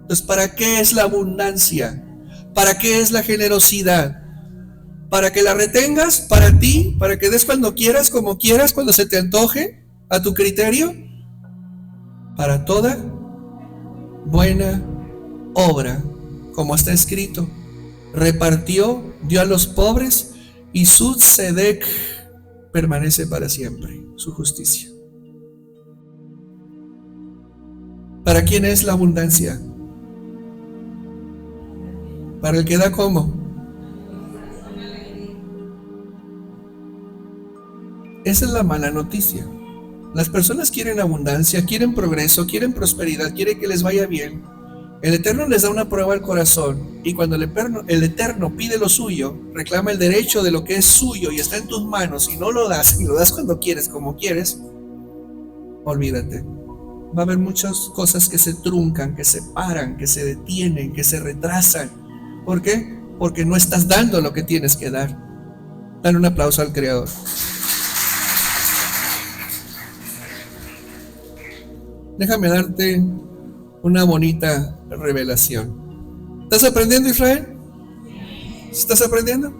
Entonces, ¿para qué es la abundancia? ¿Para qué es la generosidad? ¿Para que la retengas para ti? ¿Para que des cuando quieras, como quieras, cuando se te antoje, a tu criterio? Para toda buena obra, como está escrito. Repartió, dio a los pobres, y su tzedek permanece para siempre, su justicia. ¿Para quién es la abundancia? Para el que da ¿cómo? Esa es la mala noticia. Las personas quieren abundancia, quieren progreso, quieren prosperidad, quieren que les vaya bien. El Eterno les da una prueba al corazón, y cuando el Eterno pide lo suyo, reclama el derecho de lo que es suyo y está en tus manos, y no lo das, y lo das cuando quieres, como quieres, olvídate. Va a haber muchas cosas que se truncan, que se paran, que se detienen, que se retrasan. ¿Por qué? Porque no estás dando lo que tienes que dar. Dale un aplauso al Creador. Déjame darte una bonita revelación. ¿Estás aprendiendo, Israel? ¿Estás aprendiendo?